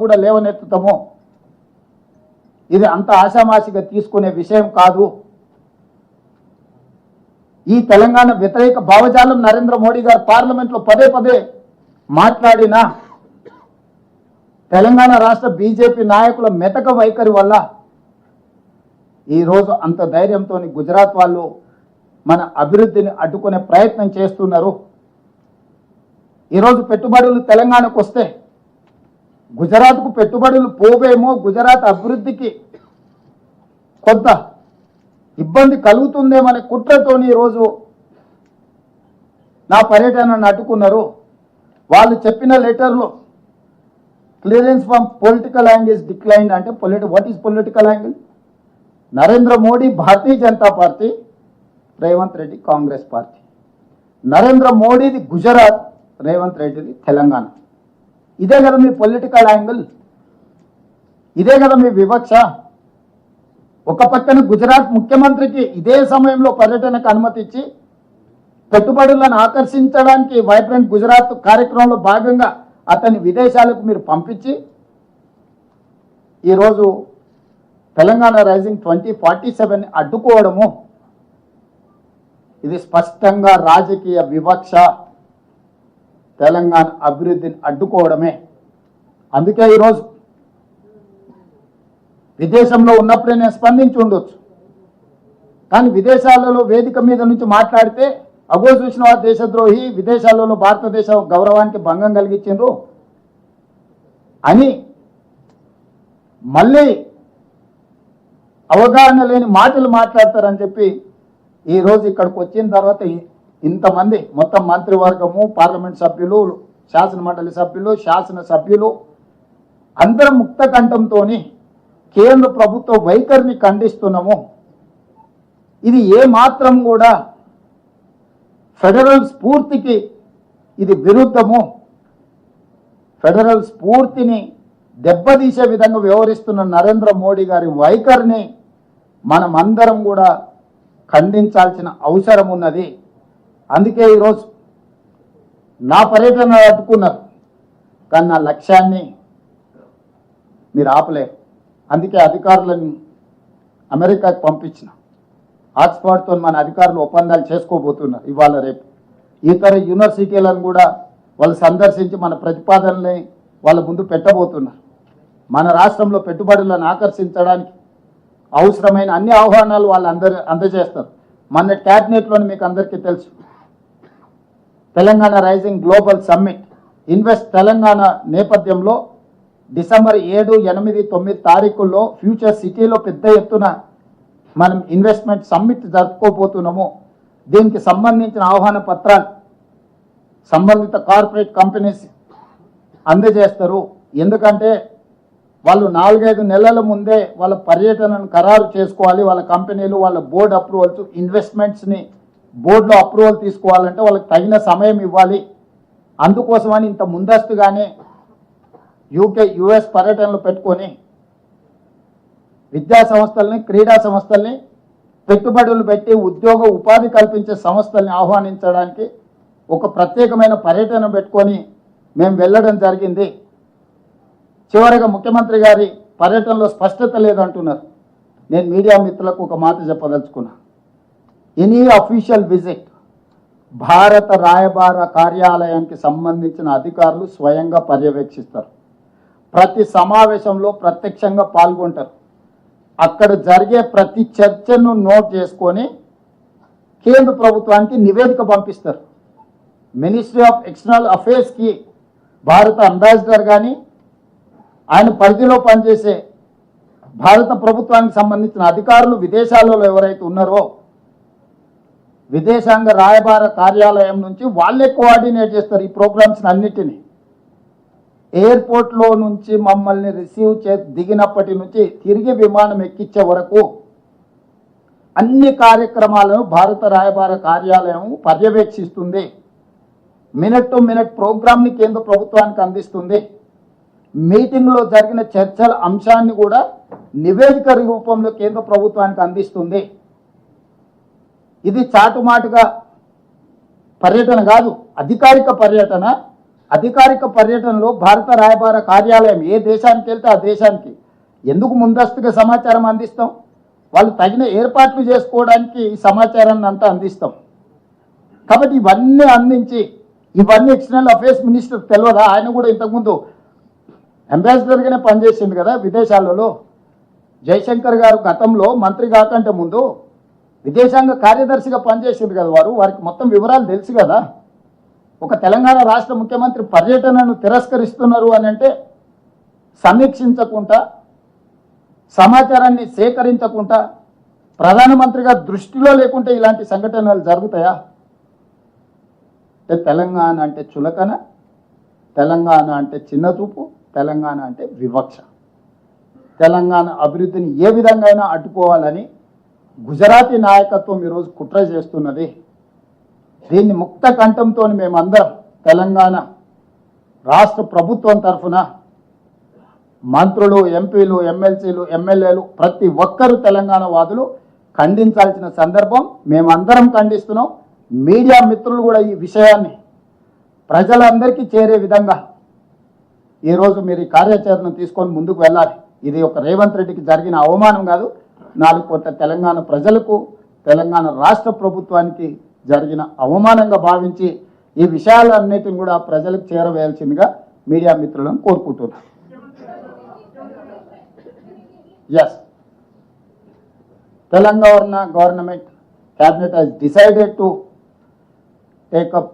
కూడా లేవనెత్తుతాము. ఇది అంత ఆశామాషిగా తీసుకునే విషయం కాదు. ఈ తెలంగాణ వ్యతిరేక భావజాలం నరేంద్ర మోడీ గారు పార్లమెంట్లో పదే పదే మాట్లాడినా తెలంగాణ రాష్ట్ర బీజేపీ నాయకుల మెతక వైఖరి వల్ల ఈరోజు అంత ధైర్యంతో గుజరాత్ వాళ్ళు మన అభివృద్ధిని అడ్డుకునే ప్రయత్నం చేస్తున్నారు. ఈరోజు పెట్టుబడులు తెలంగాణకు వస్తే గుజరాత్కు పెట్టుబడులు పోవేమో, గుజరాత్ అభివృద్ధికి కొంత ఇబ్బంది కలుగుతుందేమనే కుట్రతోని ఈరోజు నా పర్యటనను అడ్డుకున్నారు. వాళ్ళు చెప్పిన లెటర్లో clearance from political angle decline అంటే what is political angle? Narendra Modi Bharatiya Janata Party, Revanth Reddy Congress party. Narendra మోడీది గుజరాత్, రేవంత్ రెడ్డిది తెలంగాణ. ఇదే కదా మీ పొలిటికల్ యాంగిల్, ఇదే కదా మీ వివక్ష. ఒక పక్కన గుజరాత్ ముఖ్యమంత్రికి ఇదే సమయంలో పర్యటనకు అనుమతి ఇచ్చి పెట్టుబడులను ఆకర్షించడానికి వైబ్రెంట్ గుజరాత్ కార్యక్రమంలో భాగంగా అతన్ని విదేశాలకు మీరు పంపించి ఈరోజు తెలంగాణ రైజింగ్ 2047 అడ్డుకోవడము, ఇది స్పష్టంగా రాజకీయ వివక్ష, తెలంగాణ అభివృద్ధిని అడ్డుకోవడమే. అందుకే ఈరోజు విదేశంలో ఉన్నప్పుడే నేను స్పందించి ఉండొచ్చు, కానీ విదేశాలలో వేదిక మీద నుంచి మాట్లాడితే అగో చూసిన వారు దేశద్రోహి, విదేశాలలో భారతదేశ గౌరవానికి భంగం కలిగించిండ్రు అని మళ్ళీ అవగాహన లేని మాటలు మాట్లాడతారని చెప్పి ఈరోజు ఇక్కడికి వచ్చిన తర్వాత ఇంతమంది మొత్తం మంత్రివర్గము, పార్లమెంట్ సభ్యులు, శాసనమండలి సభ్యులు, శాసనసభ్యులు అందరం ముక్త కంఠంతో కేంద్ర ప్రభుత్వ వైఖరిని ఖండిస్తున్నాము. ఇది ఏ మాత్రం కూడా ఫెడరల్ స్ఫూర్తికి ఇది విరుద్ధము. ఫెడరల్ స్ఫూర్తిని దెబ్బతీసే విధంగా వ్యవహరిస్తున్న నరేంద్ర మోడీ గారి వైఖరిని మనం అందరం కూడా ఖండించాల్సిన అవసరం ఉన్నది. అందుకే ఈరోజు నా పర్యటన అడ్డుకున్నారు, కానీ నా లక్ష్యాన్ని మీరు ఆపలేరు. అందుకే అధికారులను అమెరికాకి పంపించిన. ఆక్స్ఫర్డ్తో మన అధికారులు ఒప్పందాలు చేసుకోబోతున్నారు ఇవాళ రేపు. ఇతర యూనివర్సిటీలను కూడా వాళ్ళు సందర్శించి మన ప్రతిపాదనల్ని వాళ్ళ ముందు పెట్టబోతున్నారు. మన రాష్ట్రంలో పెట్టుబడులను ఆకర్షించడానికి అవసరమైన అన్ని ఆహ్వానాలు వాళ్ళు అందజేస్తారు. మన క్యాబినెట్లోని మీకు అందరికీ తెలుసు, Telangana rising global summit invest Telangana నేపథ్యంలో డిసెంబర్ 7, 8, 9 తారీఖుల్లో ఫ్యూచర్ సిటీలో పెద్ద ఎత్తున మనం ఇన్వెస్ట్మెంట్ సమ్మిట్ జరుపుకోబోతున్నాము. దీనికి సంబంధించిన ఆహ్వాన పత్రాలు సంబంధిత కార్పొరేట్ కంపెనీస్ అందజేస్తారు. ఎందుకంటే వాళ్ళు 4-5 నెలల ముందే వాళ్ళ పర్యటనను ఖరారు చేసుకోవాలి. వాళ్ళ కంపెనీలు వాళ్ళ బోర్డు అప్రూవల్స్, ఇన్వెస్ట్మెంట్స్ని బోర్డులో అప్రూవల్ తీసుకోవాలంటే వాళ్ళకి తగిన సమయం ఇవ్వాలి. అందుకోసమని ఇంత ముందస్తుగానే యుఎస్ పర్యటనలు పెట్టుకొని విద్యా సంస్థల్ని, క్రీడా సంస్థల్ని, పెట్టుబడులు పెట్టి ఉద్యోగ ఉపాధి కల్పించే సంస్థల్ని ఆహ్వానించడానికి ఒక ప్రత్యేకమైన పర్యటన పెట్టుకొని మేము వెళ్ళడం జరిగింది. చివరిగా ముఖ్యమంత్రి గారి పర్యటనలో స్పష్టత లేదంటున్నారు. నేను మీడియా మిత్రులకు ఒక మాట చెప్పదలుచుకున్నా. ఎనీ అఫీషియల్ విజిట్ భారత రాయబార కార్యాలయానికి సంబంధించిన అధికారులు స్వయంగా పర్యవేక్షిస్తారు. ప్రతి సమావేశంలో ప్రత్యక్షంగా పాల్గొంటారు. అక్కడ జరిగే ప్రతి చర్చను నోట్ చేసుకొని కేంద్ర ప్రభుత్వానికి నివేదిక పంపిస్తారు. మినిస్ట్రీ ఆఫ్ ఎక్స్టర్నల్ అఫేర్స్కి భారత అంబాసిడర్ కానీ ఆయన పరిధిలో పనిచేసే భారత ప్రభుత్వానికి సంబంధించిన అధికారులు విదేశాలలో ఎవరైతే ఉన్నారో విదేశాంగ రాయబార కార్యాలయం నుంచి వాళ్ళే కోఆర్డినేట్ చేస్తారు ఈ ప్రోగ్రామ్స్ అన్నిటినీ. ఎయిర్పోర్ట్లో నుంచి మమ్మల్ని రిసీవ్ దిగినప్పటి నుంచి తిరిగి విమానం ఎక్కించే వరకు అన్ని కార్యక్రమాలను భారత రాయబార కార్యాలయం పర్యవేక్షిస్తుంది. మినిట్ టు మినిట్ ప్రోగ్రామ్ని కేంద్ర ప్రభుత్వానికి అందిస్తుంది. మీటింగ్లో జరిగిన చర్చల అంశాన్ని కూడా నివేదిక రూపంలో కేంద్ర ప్రభుత్వానికి అందిస్తుంది. ఇది చాటుమాటుగా పర్యటన కాదు, అధికారిక పర్యటన. అధికారిక పర్యటనలో భారత రాయబార కార్యాలయం ఏ దేశానికి వెళ్తే ఆ దేశానికి ఎందుకు ముందస్తుగా సమాచారం అందిస్తాం? వాళ్ళు తగిన ఏర్పాట్లు చేసుకోవడానికి ఈ సమాచారాన్ని అంతా అందిస్తాం. కాబట్టి ఇవన్నీ అందించి ఇవన్నీ ఎక్స్టర్నల్ అఫేర్స్ మినిస్టర్ తెలియదా? ఆయన కూడా ఇంతకుముందు అంబాసిడర్గానే పనిచేసింది కదా విదేశాలలో. జయశంకర్ గారు గతంలో మంత్రి కాకంటే ముందు విదేశాంగ కార్యదర్శిగా పనిచేసింది కదా వారికి మొత్తం వివరాలు తెలుసు కదా. ఒక తెలంగాణ రాష్ట్ర ముఖ్యమంత్రి పర్యటనను తిరస్కరిస్తున్నారు అని అంటే సమీక్షించకుండా, సమాచారాన్ని సేకరించకుండా, ప్రధానమంత్రిగా దృష్టిలో లేకుంటే ఇలాంటి సంఘటనలు జరుగుతాయా? తెలంగాణ అంటే చులకన, తెలంగాణ అంటే చిన్నచూపు, తెలంగాణ అంటే వివక్ష. తెలంగాణ అభివృద్ధిని ఏ విధంగా అడ్డుకోవాలని గుజరాతీ నాయకత్వం ఈరోజు కుట్ర చేస్తున్నది. దీన్ని ముక్త కంఠంతో మేమందరం తెలంగాణ రాష్ట్ర ప్రభుత్వం తరఫున మంత్రులు, ఎంపీలు, ఎమ్మెల్సీలు, ఎమ్మెల్యేలు ప్రతి ఒక్కరూ తెలంగాణ వాదులు ఖండించాల్సిన సందర్భం. మేమందరం ఖండిస్తున్నాం. మీడియా మిత్రులు కూడా ఈ విషయాన్ని ప్రజలందరికీ చేరే విధంగా ఈరోజు మీరు ఈ కార్యాచరణను తీసుకొని ముందుకు వెళ్ళాలి. ఇది ఒక రేవంత్ రెడ్డికి జరిగిన అవమానం కాదు, 4 కోట్ల తెలంగాణ ప్రజలకు, తెలంగాణ రాష్ట్ర ప్రభుత్వానికి జరిగిన అవమానంగా భావించి ఈ విషయాలన్నిటిని కూడా ప్రజలకు చేరవేయాల్సిందిగా మీడియా మిత్రులను కోరుకుంటున్నాను. Yes, Telangana government cabinet has decided to take up